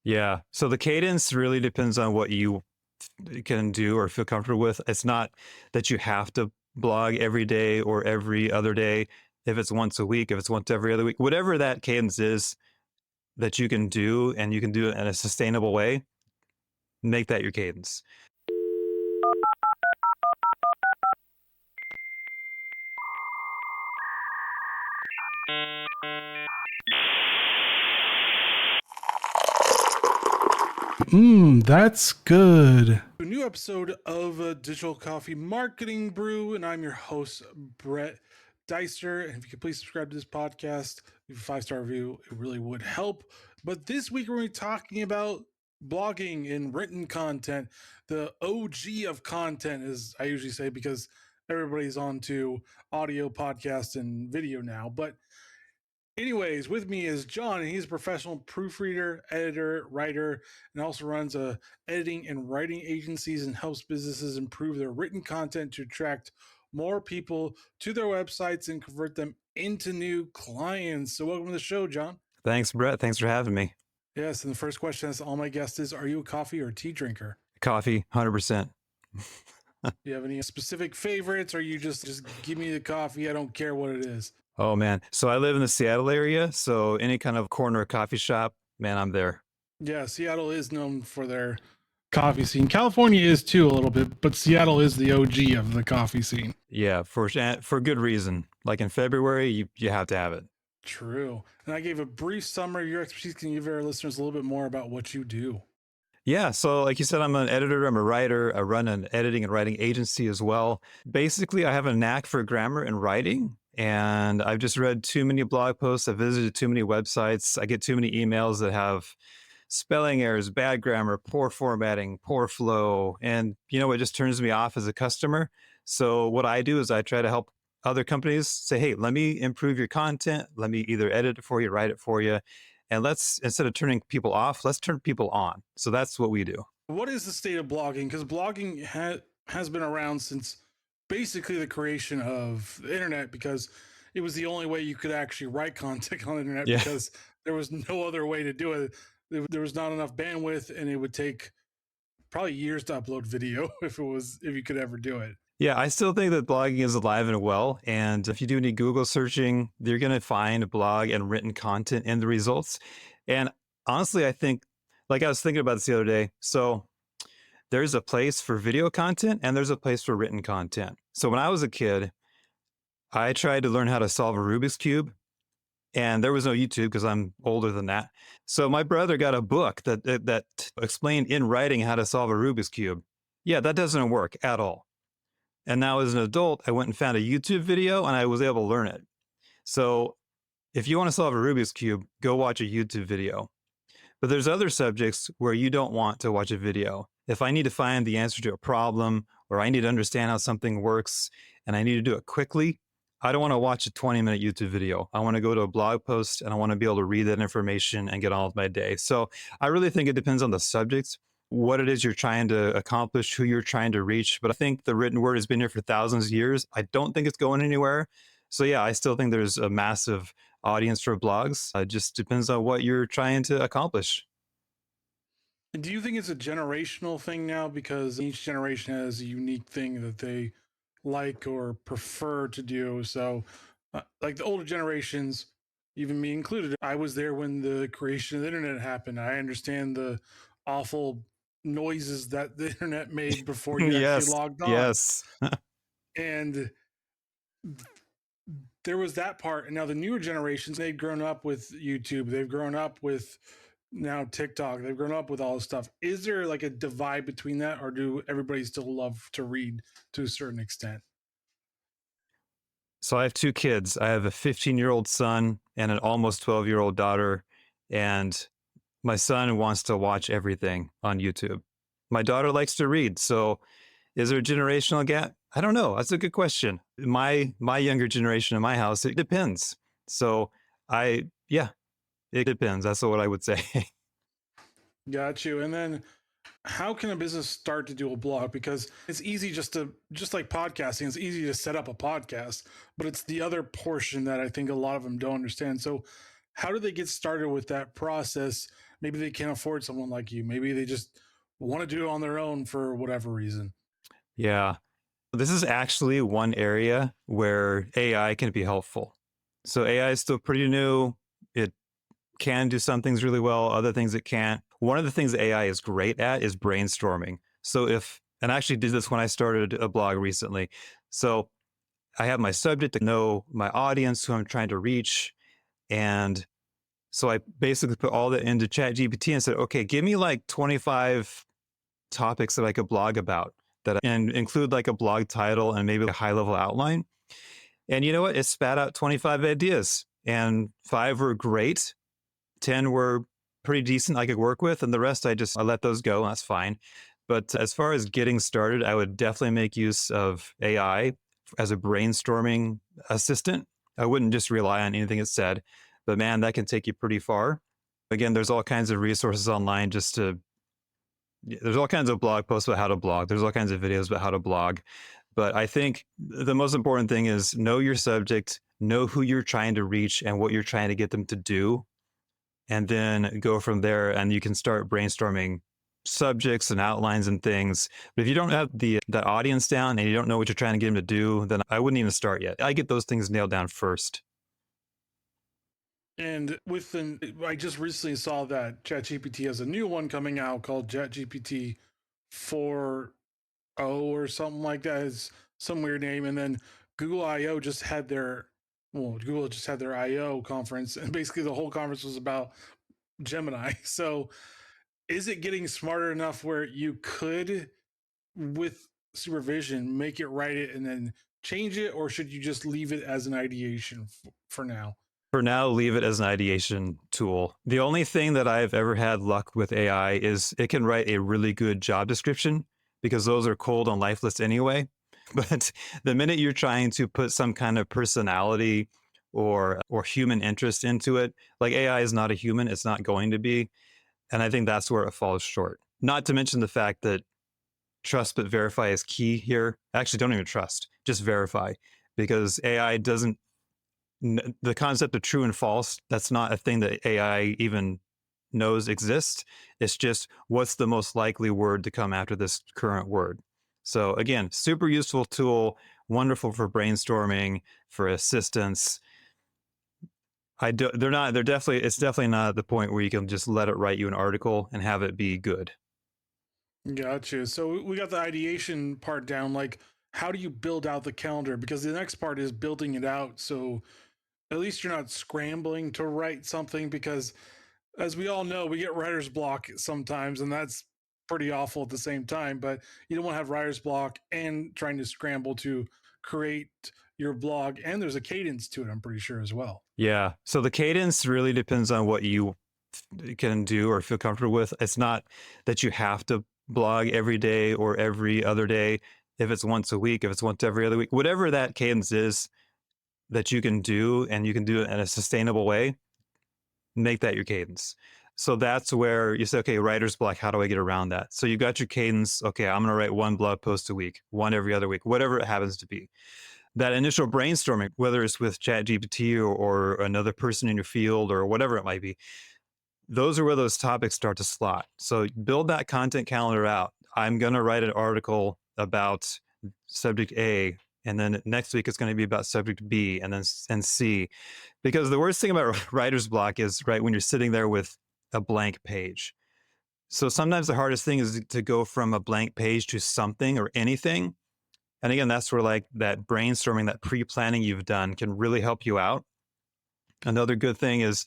Yeah. So the cadence really depends on what you can do or feel comfortable with. It's not that you have to blog every day or every other day. If it's once a week, if it's once every other week, whatever that cadence is that you can do and you can do it in a sustainable way, make that your cadence. That's good. A new episode of Digital Coffee Marketing Brew, and I'm your host, Brett Deister. And if you could please subscribe to this podcast, leave a 5-star review, it really would help. But this week we're going to be talking about blogging and written content, the OG of content, as I usually say, because everybody's on to audio, podcast, and video now. But anyways, with me is John, and he's a professional proofreader, editor, writer, and also runs a editing and writing agencies and helps businesses improve their written content to attract more people to their websites and convert them into new clients. So welcome to the show, John. Thanks, Brett. Thanks for having me. Yes, and the first question as all my guests is, are you a coffee or tea drinker? Coffee, 100%. Do you have any specific favorites, or you just give me the coffee, I don't care what it is? Oh, man. So I live in the Seattle area. So any kind of corner coffee shop, man, I'm there. Yeah, Seattle is known for their coffee scene. California is too a little bit, but Seattle is the OG of the coffee scene. Yeah, for good reason. Like in February, you have to have it. True. And I gave a brief summary of your expertise. Can you give our listeners a little bit more about what you do? Yeah, so like you said, I'm an editor, I'm a writer, I run an editing and writing agency as well. Basically, I have a knack for grammar and writing, and I've just read too many blog posts, I've visited too many websites, I get too many emails that have spelling errors, bad grammar, poor formatting, poor flow, and it just turns me off as a customer. So what I do is I try to help other companies say, "Hey, let me improve your content, let me either edit it for you, write it for you, and let's instead of turning people off, let's turn people on." So that's what we do. What is the state of blogging? Because blogging has been around since basically the creation of the internet, because it was the only way you could actually write content on the internet, Yeah. because there was no other way to do it. There was not enough bandwidth, and it would take probably years to upload video if you could ever do it. Yeah, I still think that blogging is alive and well. And if you do any Google searching, you're going to find blog and written content in the results. And honestly, I think, like I was thinking about this the other day. So there's a place for video content and there's a place for written content. So when I was a kid, I tried to learn how to solve a Rubik's Cube, and there was no YouTube because I'm older than that. So my brother got a book that explained in writing how to solve a Rubik's Cube. Yeah, that doesn't work at all. And now as an adult, I went and found a YouTube video and I was able to learn it. So if you want to solve a Rubik's Cube, go watch a YouTube video. But there's other subjects where you don't want to watch a video. If I need to find the answer to a problem or I need to understand how something works and I need to do it quickly, I don't want to watch a 20-minute YouTube video. I want to go to a blog post and I want to be able to read that information and get on with my day. So I really think it depends on the subject, what it is you're trying to accomplish, who you're trying to reach. But I think the written word has been here for thousands of years. I don't think it's going anywhere. So yeah, I still think there's a massive audience for blogs. It just depends on what you're trying to accomplish. And do you think it's a generational thing now, because each generation has a unique thing that they like or prefer to do? So, like the older generations, even me included, I was there when the creation of the internet happened. I understand the awful noises that the internet made before you actually Yes, logged on. yes. And there was that part. And now the newer generations, they've grown up with YouTube, they've grown up with now TikTok, they've grown up with all this stuff. Is there like a divide between that, or do everybody still love to read to a certain extent? So I have two kids. I have a 15-year-old son and an almost 12-year-old daughter. And my son wants to watch everything on YouTube. My daughter likes to read. So is there a generational gap? I don't know. That's a good question. My younger generation in my house, it depends. So yeah, it depends. That's what I would say. Got you. And then how can a business start to do a blog? Because it's easy just like podcasting, it's easy to set up a podcast, but it's the other portion that I think a lot of them don't understand. So how do they get started with that process maybe they can't afford someone like you. Maybe they just want to do it on their own for whatever reason. Yeah. This is actually one area where AI can be helpful. So AI is still pretty new. It can do some things really well, other things it can't. One of the things that AI is great at is brainstorming. So and I actually did this when I started a blog recently. So I have my subject to know my audience, who I'm trying to reach. And so I basically put all that into ChatGPT and said, okay, give me like 25 topics that I could blog about and include like a blog title and maybe a high level outline. And you know what? It spat out 25 ideas, and 5 were great, 10 were pretty decent I could work with, and the rest I let those go, and that's fine. But as far as getting started, I would definitely make use of AI as a brainstorming assistant. I wouldn't just rely on anything it said, but man, that can take you pretty far. Again, there's all kinds of resources online there's all kinds of blog posts about how to blog. There's all kinds of videos about how to blog. But I think the most important thing is know your subject, know who you're trying to reach and what you're trying to get them to do, and then go from there. And you can start brainstorming subjects and outlines and things. But if you don't have the audience down and you don't know what you're trying to get them to do, then I wouldn't even start yet. I get those things nailed down first. And I just recently saw that ChatGPT has a new one coming out called ChatGPT 4.0 or something like that. It's some weird name. And then Google I/O just had Google just had their I/O conference, and basically the whole conference was about Gemini. So is it getting smarter enough where you could, with supervision, make it write it and then change it, or should you just leave it as an ideation for now? For now, leave it as an ideation tool. The only thing that I've ever had luck with AI is it can write a really good job description, because those are cold and lifeless anyway. But the minute you're trying to put some kind of personality or human interest into it, like AI is not a human, it's not going to be. And I think that's where it falls short. Not to mention the fact that trust but verify is key here. Actually, don't even trust, just verify, because AI doesn't the concept of true and false, that's not a thing that AI even knows exists. It's just what's the most likely word to come after this current word. So again, super useful tool, wonderful for brainstorming, for assistance. It's definitely not at the point where you can just let it write you an article and have it be good. Gotcha. So we got the ideation part down. Like, how do you build out the calendar? Because the next part is building it out. So at least you're not scrambling to write something, because as we all know, we get writer's block sometimes, and that's pretty awful at the same time. But you don't want to have writer's block and trying to scramble to create your blog. And there's a cadence to it, I'm pretty sure, as well. Yeah. So the cadence really depends on what you can do or feel comfortable with. It's not that you have to blog every day or every other day. If it's once a week, if it's once every other week, whatever that cadence is that you can do and you can do it in a sustainable way, make that your cadence. So that's where you say, okay, writer's block, how do I get around that? So you got your cadence. Okay, I'm going to write 1 blog post a week, 1 every other week, whatever it happens to be. That initial brainstorming, whether it's with ChatGPT or another person in your field or whatever it might be, those are where those topics start to slot. So build that content calendar out. I'm going to write an article about subject A, and then next week it's going to be about subject B, and then and C. Because the worst thing about writer's block is right when you're sitting there with a blank page. So sometimes the hardest thing is to go from a blank page to something or anything. And again, that's where like that brainstorming, that pre-planning you've done can really help you out. Another good thing is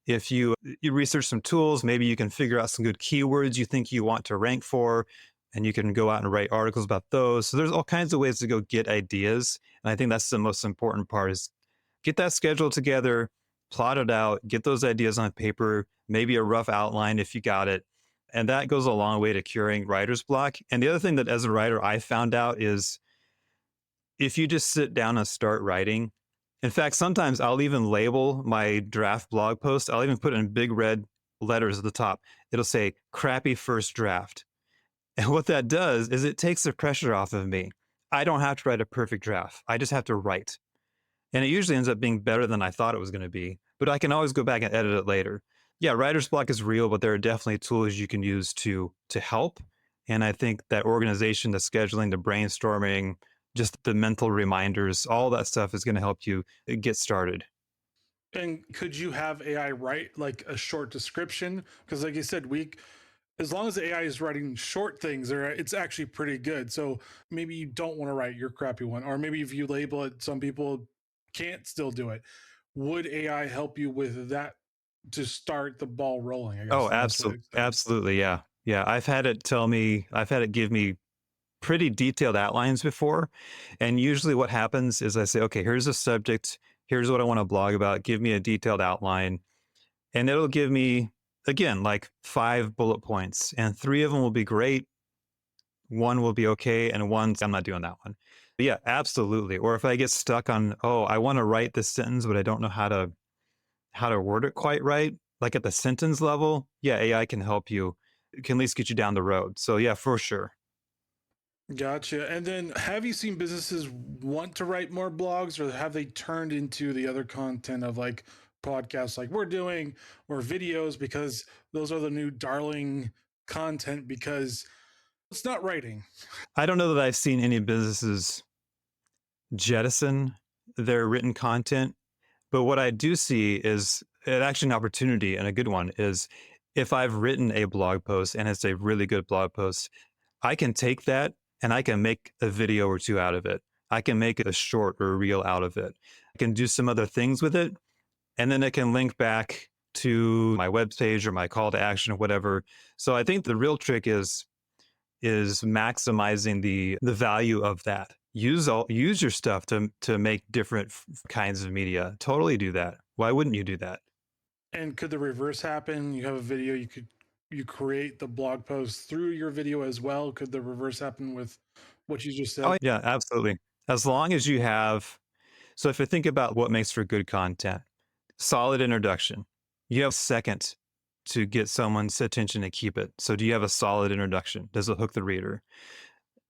if you research some tools, maybe you can figure out some good keywords you think you want to rank for, and you can go out and write articles about those. So there's all kinds of ways to go get ideas. And I think that's the most important part is get that schedule together, plot it out, get those ideas on paper, maybe a rough outline if you got it. And that goes a long way to curing writer's block. And the other thing that as a writer I found out is if you just sit down and start writing, in fact, sometimes I'll even label my draft blog post. I'll even put it in big red letters at the top. It'll say crappy first draft. And what that does is it takes the pressure off of me. I don't have to write a perfect draft. I just have to write. And it usually ends up being better than I thought it was going to be, but I can always go back and edit it later. Yeah, writer's block is real, but there are definitely tools you can use to help. And I think that organization, the scheduling, the brainstorming, just the mental reminders, all that stuff is going to help you get started. And could you have AI write like a short description? Because, like you said, as long as AI is writing short things, it's actually pretty good. So maybe you don't want to write your crappy one, or maybe if you label it, some people can't still do it. Would AI help you with that to start the ball rolling? I guess Oh, is the best way absolutely, to say it. absolutely, yeah, yeah. I've had it give me pretty detailed outlines before, and usually what happens is I say, okay, here's a subject, here's what I want to blog about. Give me a detailed outline, and it'll give me again like 5 bullet points, and 3 of them will be great, one will be okay, and one's I'm not doing that one. But yeah, absolutely. Or if I get stuck on, oh, I want to write this sentence, but I don't know how to word it quite right, like at the sentence level, yeah, AI can help you. It can at least get you down the road. So yeah, for sure. Gotcha. And then have you seen businesses want to write more blogs, or have they turned into the other content of like podcasts like we're doing, or videos, because those are the new darling content because it's not writing? I don't know that I've seen any businesses jettison their written content, but what I do see is actually an opportunity and a good one is if I've written a blog post and it's a really good blog post, I can take that and I can make a video or two out of it. I can make a short or a reel out of it. I can do some other things with it, and then it can link back to my webpage or my call to action or whatever. So I think the real trick is maximizing the value of that. Use your stuff to make different kinds of media. Totally do that. Why wouldn't you do that? And could the reverse happen? You have a video, you create the blog post through your video as well. Could the reverse happen with what you just said? Oh yeah, absolutely. As long as you have so if you think about what makes for good content, solid introduction. You have a second to get someone's attention and keep it. So do you have a solid introduction? Does it hook the reader?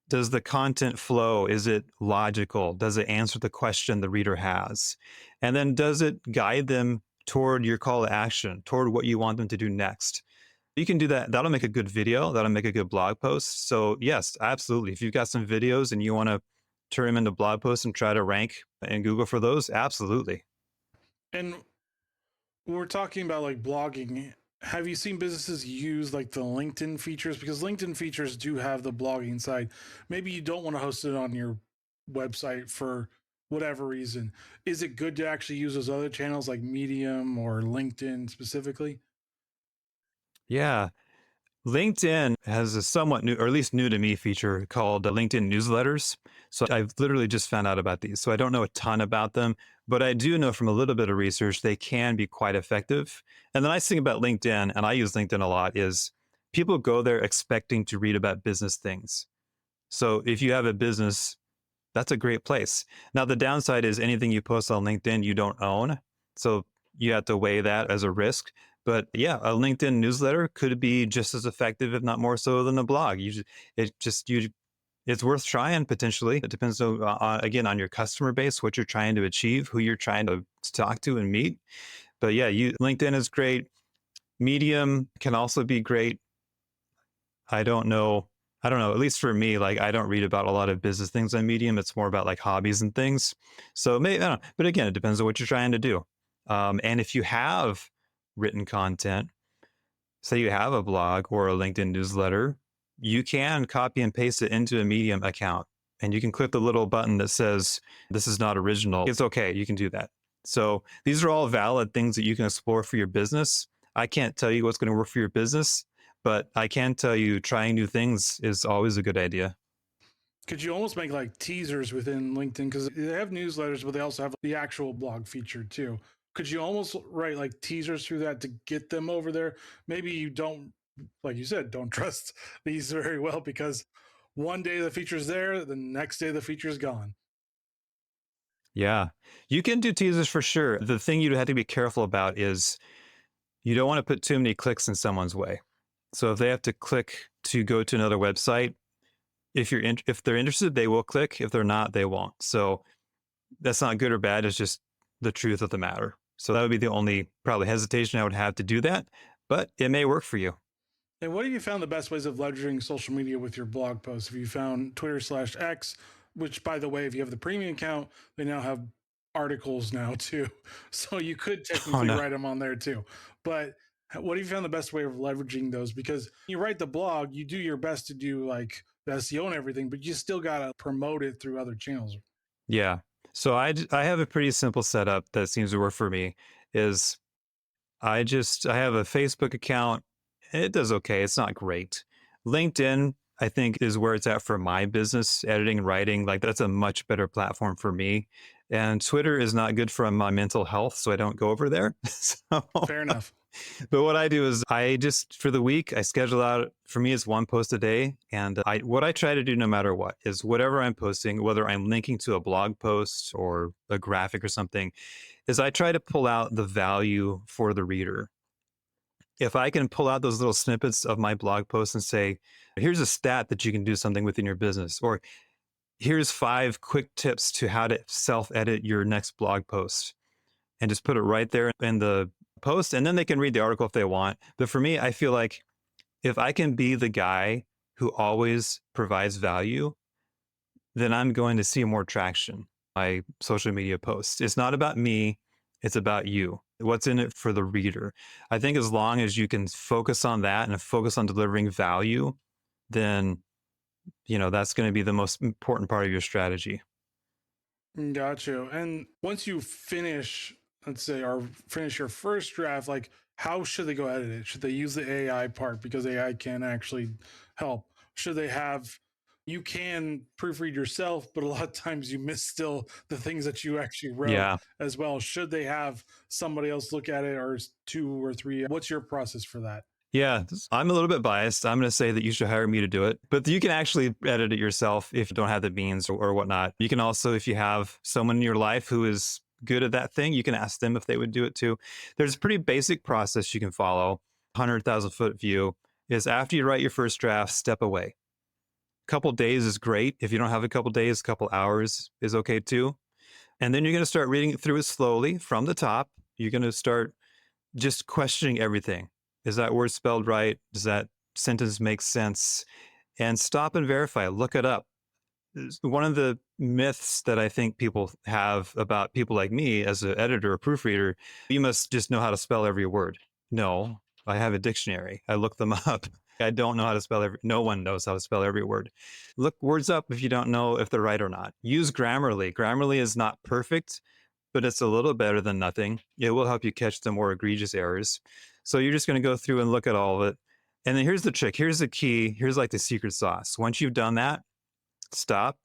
Does the content flow? Is it logical? Does it answer the question the reader has? And then does it guide them toward your call to action, toward what you want them to do next? You can do that. That'll make a good video. That'll make a good blog post. So, yes, absolutely. If you've got some videos and you want to turn them into blog posts and try to rank in Google for those, absolutely. And when we're talking about like blogging, have you seen businesses use like the LinkedIn features? Because LinkedIn features do have the blogging side. Maybe you don't want to host it on your website for whatever reason. Is it good to actually use those other channels like Medium or LinkedIn specifically? Yeah. LinkedIn has a somewhat new, or at least new to me, feature called LinkedIn newsletters. So I've literally just found out about these. So I don't know a ton about them, but I do know from a little bit of research they can be quite effective. And the nice thing about LinkedIn, and I use LinkedIn a lot, is people go there expecting to read about business things. So if you have a business, that's a great place. Now, the downside is anything you post on LinkedIn, you don't own. So you have to weigh that as a risk. But yeah, a LinkedIn newsletter could be just as effective, if not more so, than a blog. It's worth trying potentially. It depends again on your customer base, what you're trying to achieve, who you're trying to talk to and meet. But yeah, LinkedIn is great. Medium can also be great. I don't know. I don't know. At least for me, like I don't read about a lot of business things on Medium. It's more about like hobbies and things. So maybe I don't know. But again, it depends on what you're trying to do. And if you have written content, say you have a blog or a LinkedIn newsletter, you can copy and paste it into a Medium account, and you can click the little button that says this is not original. It's okay. You can do that. So these are all valid things that you can explore for your business. I can't tell you what's going to work for your business, but I can tell you trying new things is always a good idea. Could you almost make like teasers within LinkedIn? Because they have newsletters, but they also have the actual blog feature too. Could you almost write like teasers through that to get them over there? Maybe you don't, like you said, don't trust these very well, because one day the feature's there, the next day the feature's gone. Yeah. You can do teasers for sure. The thing you have to be careful about is you don't want to put too many clicks in someone's way. So if they have to click to go to another website, if they're interested, they will click. If they're not, they won't. So that's not good or bad. It's just the truth of the matter. So that would be the only probably hesitation I would have to do that, but it may work for you. And what have you found the best ways of leveraging social media with your blog posts? Have you found Twitter/X, which, by the way, if you have the premium account, they now have articles now too. So you could Oh technically no. write them on there too. But what have you found the best way of leveraging those? Because you write the blog, you do your best to do like the SEO and everything, but you still got to promote it through other channels. Yeah. So I have a pretty simple setup that seems to work for me is I have a Facebook account. It does okay. It's not great. LinkedIn, I think, is where it's at for my business, editing and writing. Like that's a much better platform for me. And Twitter is not good for my mental health, so I don't go over there. So, Fair enough. but what I do is I just for the week I schedule out. For me, it's one post a day, and I what I try to do no matter what is whatever I'm posting, whether I'm linking to a blog post or a graphic or something, is I try to pull out the value for the reader. If I can pull out those little snippets of my blog post and say, here's a stat that you can do something within your business, or here's 5 quick tips to how to self edit your next blog post, and just put it right there in the post. And then they can read the article if they want. But for me, I feel like if I can be the guy who always provides value, then I'm going to see more traction. My social media posts. It's not about me, it's about you. What's in it for the reader? I think as long as you can focus on that and focus on delivering value, then that's going to be the most important part of your strategy. Got you. And once you finish, let's say, or finish your first draft, like how should they go edit it? Should they use the AI part because AI can actually help? Should they have, you can proofread yourself, but a lot of times you miss still the things that you actually wrote Yeah. as well. Should they have somebody else look at it or two or three? What's your process for that? Yeah, I'm a little bit biased. I'm going to say that you should hire me to do it, but you can actually edit it yourself if you don't have the means or whatnot. You can also, if you have someone in your life who is good at that thing, you can ask them if they would do it too. There's a pretty basic process you can follow. 100,000 foot view is after you write your first draft, step away. Couple days is great. If you don't have a couple days, a couple hours is okay too. And then you're going to start reading through it slowly from the top. You're going to start just questioning everything. Is that word spelled right? Does that sentence make sense? And stop and verify, look it up. One of the myths that I think people have about people like me as an editor or proofreader, you must just know how to spell every word. No, I have a dictionary. I look them up. I don't know how to spell no one knows how to spell every word. Look words up if you don't know if they're right or not. Use Grammarly. Grammarly is not perfect, but it's a little better than nothing. It will help you catch the more egregious errors. So you're just going to go through and look at all of it. And then here's the trick. Here's the key. Here's like the secret sauce. Once you've done that, stop,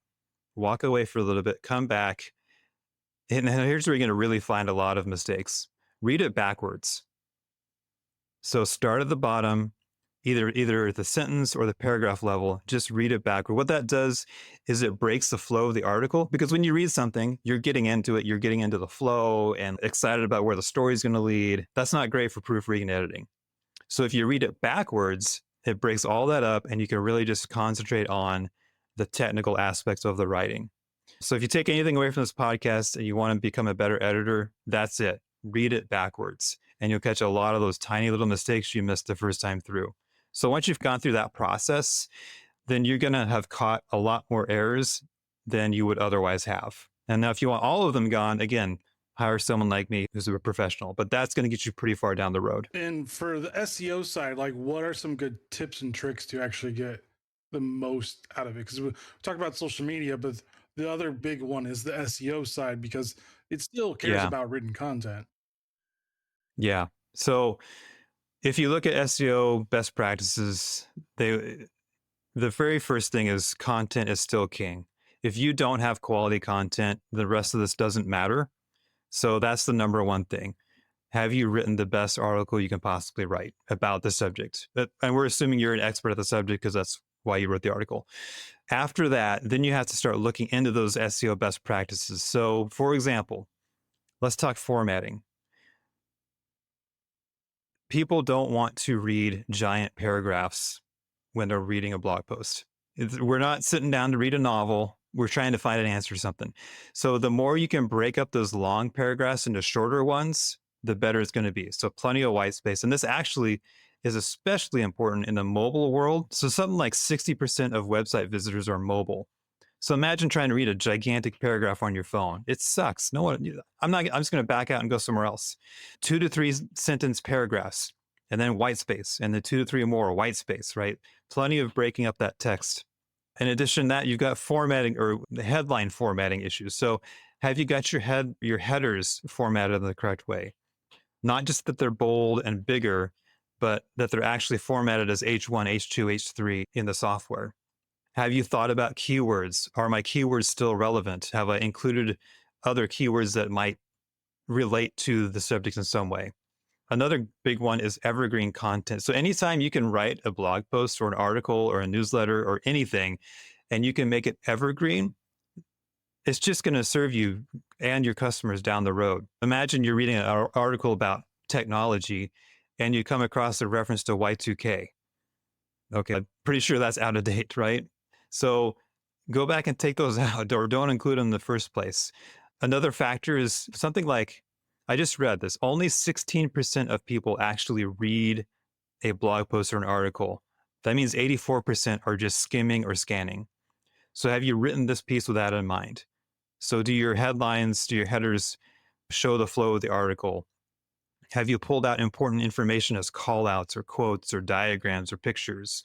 walk away for a little bit, come back. And here's where you're going to really find a lot of mistakes. Read it backwards. So start at the bottom, either at the sentence or the paragraph level, just read it backward. What that does is it breaks the flow of the article, because when you read something, you're getting into it, you're getting into the flow and excited about where the story is going to lead. That's not great for proofreading and editing. So if you read it backwards, it breaks all that up and you can really just concentrate on the technical aspects of the writing. So if you take anything away from this podcast and you want to become a better editor, that's it. Read it backwards and you'll catch a lot of those tiny little mistakes you missed the first time through. So once you've gone through that process, then you're going to have caught a lot more errors than you would otherwise have. And now if you want all of them gone, again, hire someone like me who's a professional, but that's going to get you pretty far down the road. And for the SEO side, like what are some good tips and tricks to actually get the most out of it? Because we talk about social media, but the other big one is the SEO side because it still cares Yeah. about written content. Yeah. So if you look at SEO best practices, the very first thing is content is still king. If you don't have quality content, the rest of this doesn't matter. So that's the number one thing. Have you written the best article you can possibly write about the subject? And we're assuming you're an expert at the subject because that's why you wrote the article. After that, then you have to start looking into those SEO best practices. So, for example, let's talk formatting. People don't want to read giant paragraphs when they're reading a blog post. We're not sitting down to read a novel. We're trying to find an answer to something. So the more you can break up those long paragraphs into shorter ones, the better it's going to be. So plenty of white space. And this actually is especially important in the mobile world. So something like 60% of website visitors are mobile. So imagine trying to read a gigantic paragraph on your phone. It sucks. No one, I'm just going to back out and go somewhere else. 2 to 3 sentence paragraphs and then white space and then 2 to 3 more white space, right? Plenty of breaking up that text. In addition to that, you've got formatting or the headline formatting issues. So have you got your headers formatted in the correct way? Not just that they're bold and bigger, but that they're actually formatted as H1, H2, H3 in the software. Have you thought about keywords? Are my keywords still relevant? Have I included other keywords that might relate to the subject in some way? Another big one is evergreen content. So anytime you can write a blog post or an article or a newsletter or anything, and you can make it evergreen, it's just going to serve you and your customers down the road. Imagine you're reading an article about technology and you come across a reference to Y2K. Okay, I'm pretty sure that's out of date, right? So go back and take those out or don't include them in the first place. Another factor is something like, I just read this, only 16% of people actually read a blog post or an article. That means 84% are just skimming or scanning. So have you written this piece with that in mind? So do your headlines, do your headers show the flow of the article? Have you pulled out important information as call outs or quotes or diagrams or pictures?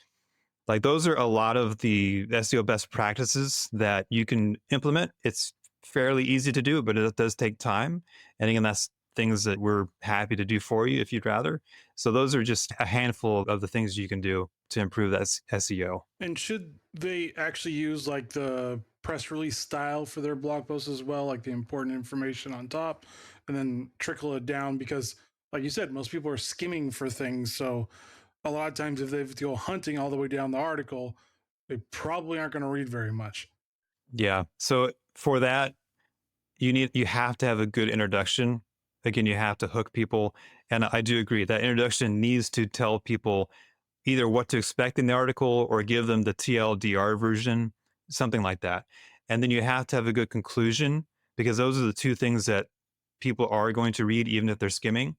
Like those are a lot of the SEO best practices that you can implement. It's fairly easy to do, but it does take time. And again, that's things that we're happy to do for you if you'd rather. So those are just a handful of the things you can do to improve that SEO. And should they actually use like the press release style for their blog posts as well, like the important information on top, and then trickle it down? Because, like you said, most people are skimming for things. So a lot of times, if they have to go hunting all the way down the article, they probably aren't going to read very much. Yeah. So for that, you have to have a good introduction. Again, you have to hook people. And I do agree that introduction needs to tell people either what to expect in the article or give them the TLDR version, something like that. And then you have to have a good conclusion because those are the two things that people are going to read, even if they're skimming.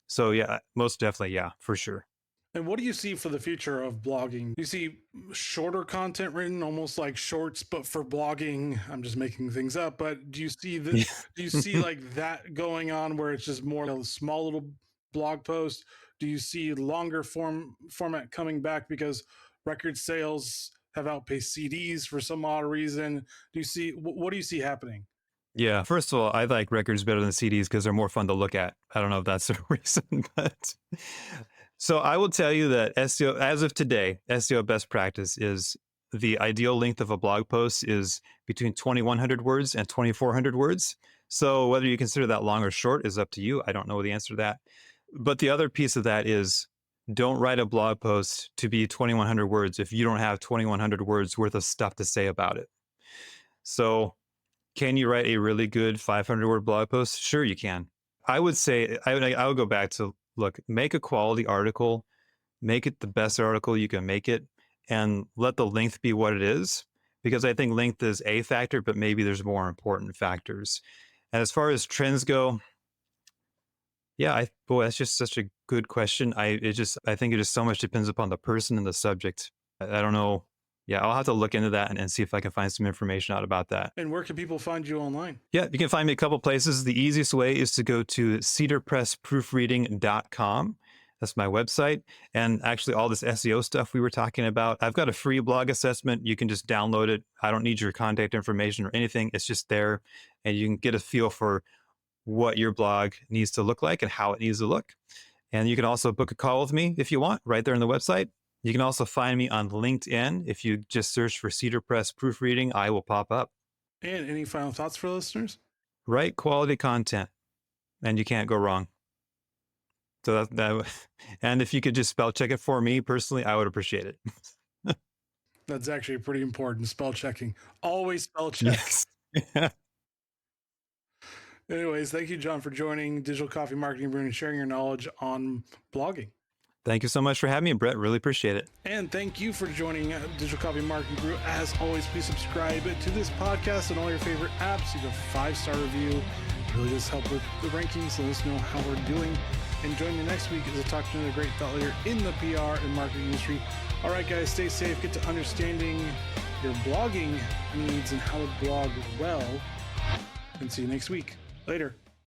So yeah, most definitely. Yeah, for sure. And what do you see for the future of blogging? Do you see shorter content written, almost like shorts, but for blogging? I'm just making things up, but do you see that? Do you see Yeah. like that going on, where it's just more a small little blog post? Do you see longer format coming back because record sales have outpaced CDs for some odd reason? Do you see what do you see happening? Yeah. First of all, I like records better than CDs because they're more fun to look at. I don't know if that's the reason, but so I will tell you that SEO, as of today, SEO best practice is the ideal length of a blog post is between 2,100 words and 2,400 words. So whether you consider that long or short is up to you. I don't know the answer to that. But the other piece of that is don't write a blog post to be 2,100 words if you don't have 2,100 words worth of stuff to say about it. So can you write a really good 500-word blog post? Sure, you can. I would say I would go back to look, make a quality article, make it the best article you can make it, and let the length be what it is. Because I think length is a factor, but maybe there's more important factors. And as far as trends go, yeah, boy, that's just such a good question. I think it just so much depends upon the person and the subject. I don't know. Yeah, I'll have to look into that and see if I can find some information out about that. And where can people find you online? Yeah, you can find me a couple places. The easiest way is to go to cedarpressproofreading.com. That's my website. And actually, all this SEO stuff we were talking about, I've got a free blog assessment. You can just download it. I don't need your contact information or anything. It's just there. And you can get a feel for what your blog needs to look like and how it needs to look. And you can also book a call with me if you want, right there on the website. You can also find me on LinkedIn. If you just search for Cedar Press Proofreading, I will pop up. And any final thoughts for listeners? Write quality content, and you can't go wrong. So and if you could just spell check it for me personally, I would appreciate it. That's actually pretty important. Spell checking. Always spell check. Yes. Anyways, thank you, John, for joining Digital Coffee Marketing Brew and sharing your knowledge on blogging. Thank you so much for having me, Brett. Really appreciate it. And thank you for joining Digital Coffee Marketing Brew. As always, please subscribe to this podcast and all your favorite apps. Leave a 5-star review It really does help with the rankings. Let us know how we're doing. And join me next week as I talk to another great thought leader in the PR and marketing industry. All right, guys, stay safe. Get to understanding your blogging needs and how to blog well. And see you next week. Later.